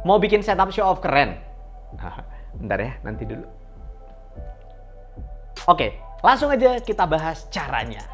Mau bikin setup show off keren? Bentar ya, nanti dulu. Oke, langsung aja kita bahas caranya.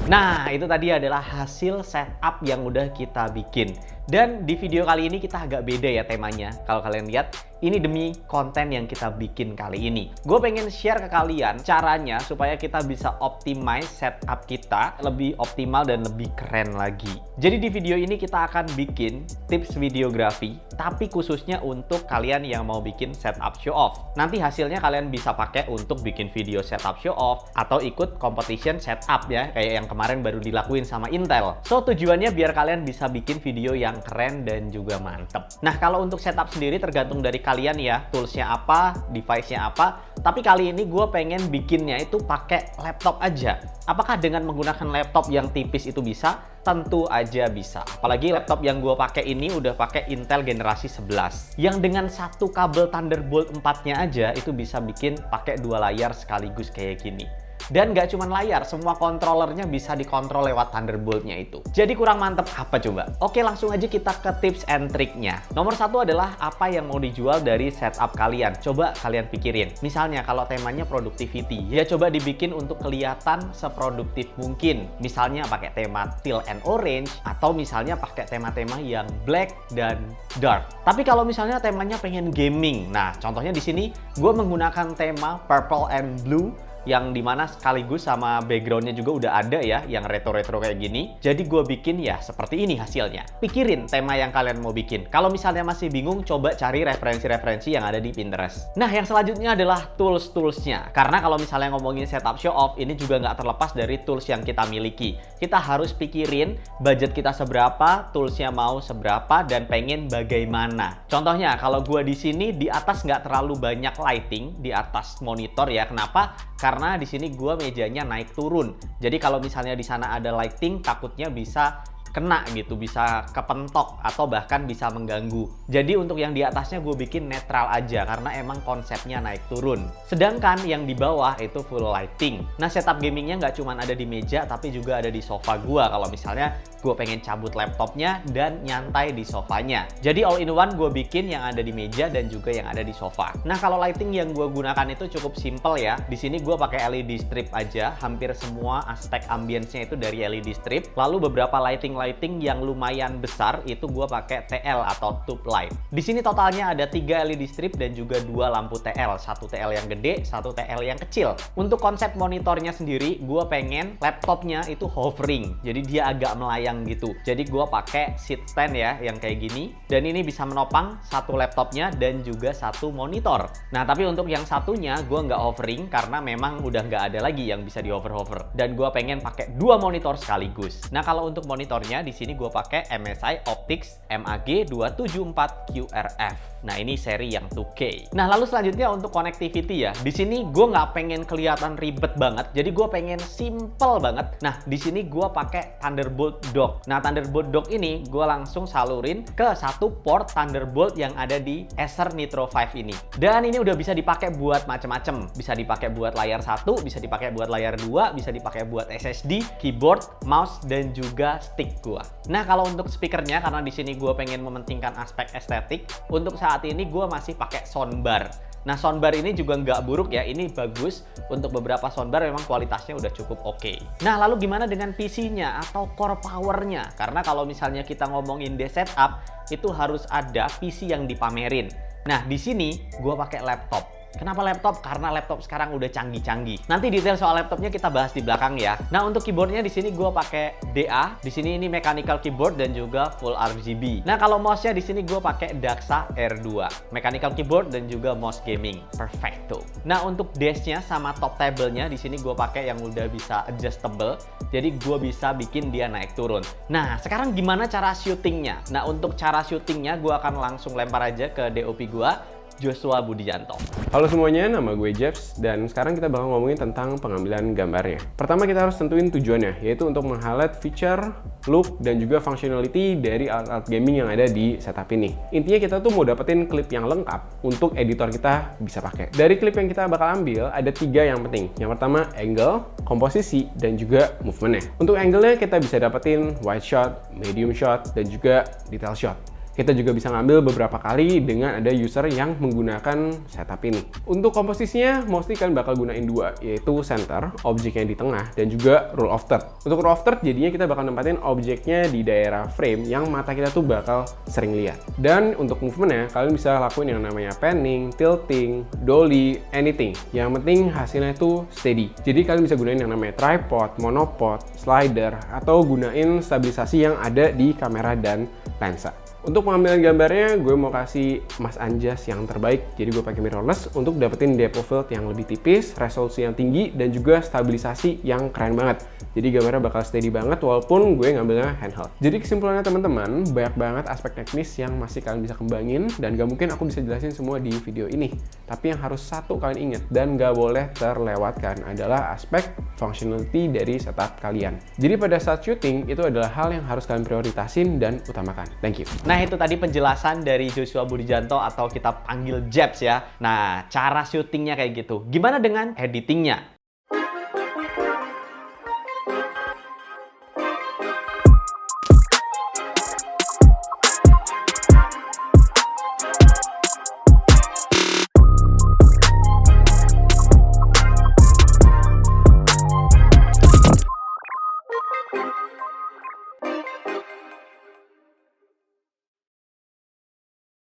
Nah, itu tadi adalah hasil setup yang udah kita bikin. Dan di video kali ini kita agak beda ya temanya. Kalau kalian lihat, ini demi konten yang kita bikin kali ini. Gue pengen share ke kalian caranya supaya kita bisa optimize setup kita lebih optimal dan lebih keren lagi. Jadi di video ini kita akan bikin tips videografi, tapi khususnya untuk kalian yang mau bikin setup show off. Nanti hasilnya kalian bisa pakai untuk bikin video setup show off atau ikut competition setup ya, kayak yang kemarin baru dilakuin sama Intel. So tujuannya biar kalian bisa bikin video yang keren dan juga mantep. Nah kalau untuk setup sendiri tergantung dari kalian ya, toolsnya apa, device-nya apa. Tapi kali ini gue pengen bikinnya itu pakai laptop aja. Apakah dengan menggunakan laptop yang tipis itu bisa? Tentu aja bisa. Apalagi laptop yang gue pakai ini udah pakai Intel generasi 11. Yang dengan satu kabel Thunderbolt 4-nya aja itu bisa bikin pakai dua layar sekaligus kayak gini. Dan nggak cuma layar, semua controllernya bisa dikontrol lewat Thunderbolt-nya itu. Jadi kurang mantep apa coba? Oke, langsung aja kita ke tips and trick-nya. Nomor satu adalah apa yang mau dijual dari setup kalian. Coba kalian pikirin. Misalnya kalau temanya productivity, ya coba dibikin untuk kelihatan seproduktif mungkin. Misalnya pakai tema teal and orange, atau misalnya pakai tema-tema yang black dan dark. Tapi kalau misalnya temanya pengen gaming, nah contohnya di sini gue menggunakan tema purple and blue, yang dimana sekaligus sama backgroundnya juga udah ada ya, yang retro-retro kayak gini. Jadi gue bikin ya seperti ini hasilnya. Pikirin tema yang kalian mau bikin. Kalau misalnya masih bingung, coba cari referensi-referensi yang ada di Pinterest. Nah, yang selanjutnya adalah tools-toolsnya. Karena kalau misalnya ngomongin setup show off, ini juga nggak terlepas dari tools yang kita miliki. Kita harus pikirin budget kita seberapa, toolsnya mau seberapa, dan pengen bagaimana. Contohnya, kalau gue di sini di atas nggak terlalu banyak lighting di atas monitor ya. Kenapa? Karena di sini gua mejanya naik turun. Jadi kalau misalnya di sana ada lighting, takutnya bisa kena gitu, bisa kepentok atau bahkan bisa mengganggu. Jadi untuk yang di atasnya gue bikin netral aja karena emang konsepnya naik turun. Sedangkan yang di bawah itu full lighting. Nah setup gamingnya nggak cuma ada di meja tapi juga ada di sofa gue kalau misalnya gue pengen cabut laptopnya dan nyantai di sofanya. Jadi all in one gue bikin yang ada di meja dan juga yang ada di sofa. Nah kalau lighting yang gue gunakan itu cukup simple ya. Di sini gue pakai LED strip aja. Hampir semua aspek ambience-nya itu dari LED strip. Lalu beberapa lighting yang lumayan besar itu gue pakai TL atau tube light. Di sini totalnya ada 3 LED strip dan juga 2 lampu TL. Satu TL yang gede, satu TL yang kecil. Untuk konsep monitornya sendiri, gue pengen laptopnya itu hovering. Jadi dia agak melayang gitu. Jadi gue pakai seat stand ya, yang kayak gini. Dan ini bisa menopang satu laptopnya dan juga satu monitor. Nah, tapi untuk yang satunya gue nggak hovering karena memang udah nggak ada lagi yang bisa di hover-hover. Dan gue pengen pakai 2 monitor sekaligus. Nah, kalau untuk monitornya di sini gue pakai MSI Optix MAG274 QRF. Nah, ini seri yang 2K. Nah, lalu selanjutnya untuk connectivity ya. Di sini gue nggak pengen kelihatan ribet banget. Jadi gue pengen simple banget. Nah, di sini gue pakai Thunderbolt dock. Nah, Thunderbolt dock ini gue langsung salurin ke satu port Thunderbolt yang ada di Acer Nitro 5 ini. Dan ini udah bisa dipakai buat macem-macem. Bisa dipakai buat layar 1, bisa dipakai buat layar 2, bisa dipakai buat SSD, keyboard, mouse, dan juga stick gue. Nah, kalau untuk speakernya, karena di sini gue pengen mementingkan aspek estetik, untuk saat ini gue masih pakai soundbar. Nah, soundbar ini juga nggak buruk ya, ini bagus. Untuk beberapa soundbar memang kualitasnya udah cukup oke. Nah, lalu gimana dengan PC-nya atau core power-nya? Karena kalau misalnya kita ngomongin di setup, itu harus ada PC yang dipamerin. Nah, di sini gue pakai laptop. Kenapa laptop? Karena laptop sekarang udah canggih-canggih. Nanti detail soal laptopnya kita bahas di belakang ya. Nah, untuk keyboardnya di sini gue pakai DA. Di sini ini mechanical keyboard dan juga full RGB. Nah, kalau mouse-nya di sini gue pakai Daxa R2. Mechanical keyboard dan juga mouse gaming. Perfecto. Nah, untuk desk-nya sama top table-nya di sini gue pakai yang udah bisa adjustable. Jadi gue bisa bikin dia naik turun. Nah, sekarang gimana cara syutingnya? Nah, untuk cara syutingnya gue akan langsung lempar aja ke DOP gue. Joshua Budijanto. Halo semuanya, nama gue Jeps, dan sekarang kita bakal ngomongin tentang pengambilan gambarnya. Pertama kita harus tentuin tujuannya, yaitu untuk meng-highlight feature, look, dan juga functionality dari alat-alat gaming yang ada di setup ini. Intinya kita tuh mau dapetin klip yang lengkap untuk editor kita bisa pakai. Dari klip yang kita bakal ambil, ada 3 yang penting. Yang pertama, angle, komposisi, dan juga movementnya. Untuk angle-nya kita bisa dapetin wide shot, medium shot, dan juga detail shot. Kita juga bisa ngambil beberapa kali dengan ada user yang menggunakan setup ini. Untuk komposisinya, mostly kalian bakal gunain 2, yaitu center, objeknya di tengah, dan juga rule of third. Untuk rule of third, jadinya kita bakal nempatin objeknya di daerah frame yang mata kita tuh bakal sering lihat. Dan untuk movementnya, kalian bisa lakuin yang namanya panning, tilting, dolly, anything. Yang penting hasilnya itu steady. Jadi kalian bisa gunain yang namanya tripod, monopod, slider, atau gunain stabilisasi yang ada di kamera dan lensa. Untuk pengambilan gambarnya, gue mau kasih Mas Anjas yang terbaik. Jadi gue pakai mirrorless untuk dapetin depth of field yang lebih tipis, resolusi yang tinggi, dan juga stabilisasi yang keren banget. Jadi gambarnya bakal steady banget walaupun gue ngambilnya handheld. Jadi kesimpulannya teman-teman, banyak banget aspek teknis yang masih kalian bisa kembangin, dan gak mungkin aku bisa jelasin semua di video ini. Tapi yang harus satu kalian ingat dan gak boleh terlewatkan adalah aspek functionality dari setup kalian. Jadi pada saat syuting, itu adalah hal yang harus kalian prioritasin dan utamakan. Thank you. Nah, itu tadi penjelasan dari Joshua Budijanto atau kita panggil Jeps ya. Nah, cara syutingnya kayak gitu. Gimana dengan editingnya?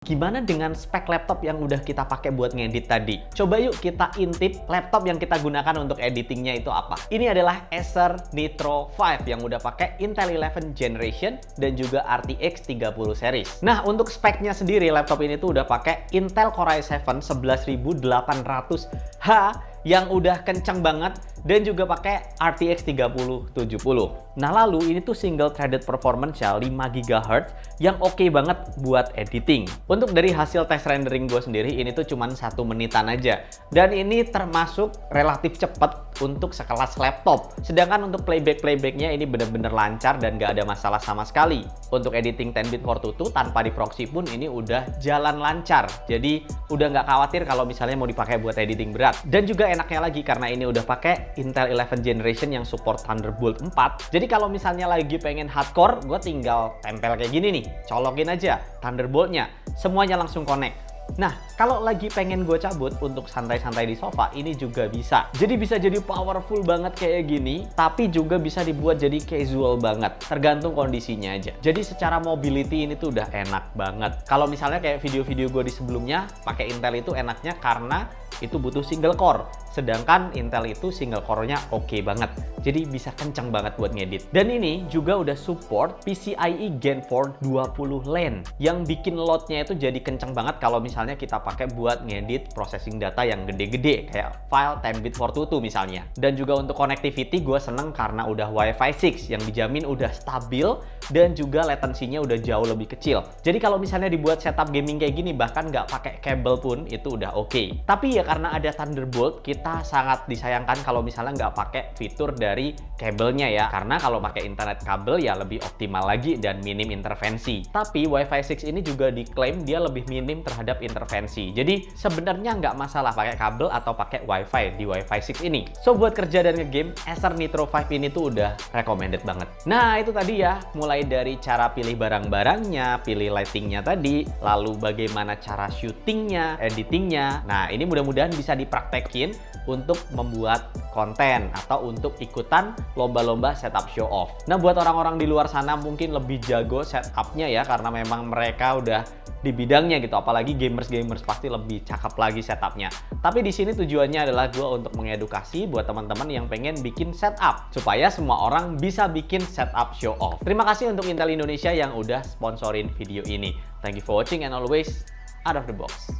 Gimana dengan spek laptop yang udah kita pakai buat ngedit tadi? Coba yuk kita intip laptop yang kita gunakan untuk editingnya itu apa. Ini adalah Acer Nitro 5 yang udah pakai Intel 11 Generation dan juga RTX 30 series. Nah, untuk speknya sendiri laptop ini tuh udah pakai Intel Core i7 11800H yang udah kenceng banget dan juga pakai RTX 3070. Nah, lalu ini tuh single threaded performance ya 5 GHz yang oke banget buat editing. Untuk dari hasil tes rendering gue sendiri ini tuh cuman 1 menitan aja. Dan ini termasuk relatif cepet untuk sekelas laptop. Sedangkan untuk playback-playbacknya ini bener-bener lancar dan gak ada masalah sama sekali. Untuk editing 10-bit 422 tanpa di proxy pun ini udah jalan lancar. Jadi udah nggak khawatir kalau misalnya mau dipakai buat editing berat. Dan juga enaknya lagi karena ini udah pakai Intel 11 Generation yang support Thunderbolt 4. Jadi kalau misalnya lagi pengen hardcore, gue tinggal tempel kayak gini nih, colokin aja Thunderbolt-nya, semuanya langsung connect. Nah, kalau lagi pengen gue cabut untuk santai-santai di sofa, ini juga bisa. Jadi bisa jadi powerful banget kayak gini, tapi juga bisa dibuat jadi casual banget. Tergantung kondisinya aja. Jadi secara mobility ini tuh udah enak banget. Kalau misalnya kayak video-video gue di sebelumnya, pakai Intel itu enaknya karena itu butuh single core. Sedangkan Intel itu single core-nya oke banget. Jadi bisa kenceng banget buat ngedit. Dan ini juga udah support PCIe Gen 4 20 lane. Yang bikin load-nya itu jadi kenceng banget kalau misalnya kita pakai buat ngedit processing data yang gede-gede. Kayak file 10-bit 422 misalnya. Dan juga untuk connectivity gue seneng karena udah Wi-Fi 6 yang dijamin udah stabil dan juga latensinya udah jauh lebih kecil. Jadi kalau misalnya dibuat setup gaming kayak gini bahkan nggak pakai kabel pun itu udah oke. Tapi ya karena ada Thunderbolt, kita sangat disayangkan kalau misalnya nggak pakai fitur dari kabelnya ya. Karena kalau pakai internet kabel ya lebih optimal lagi dan minim intervensi. Tapi Wi-Fi 6 ini juga diklaim dia lebih minim terhadap intervensi. Jadi sebenarnya nggak masalah pakai kabel atau pakai Wi-Fi di Wi-Fi 6 ini. So buat kerja dan ngegame, Acer Nitro 5 ini tuh udah recommended banget. Nah itu tadi ya, mulai dari cara pilih barang-barangnya, pilih lightingnya tadi, lalu bagaimana cara syutingnya, editingnya. Nah ini mudah-mudahan bisa dipraktekin untuk membuat konten atau untuk ikutan lomba-lomba setup show off. Nah buat orang-orang di luar sana mungkin lebih jago setupnya ya karena memang mereka udah di bidangnya gitu, apalagi gamers pasti lebih cakep lagi setupnya. Tapi di sini tujuannya adalah gue untuk mengedukasi buat teman-teman yang pengen bikin setup supaya semua orang bisa bikin setup show off. Terima kasih untuk Intel Indonesia yang udah sponsorin video ini. Thank you for watching and always out of the box.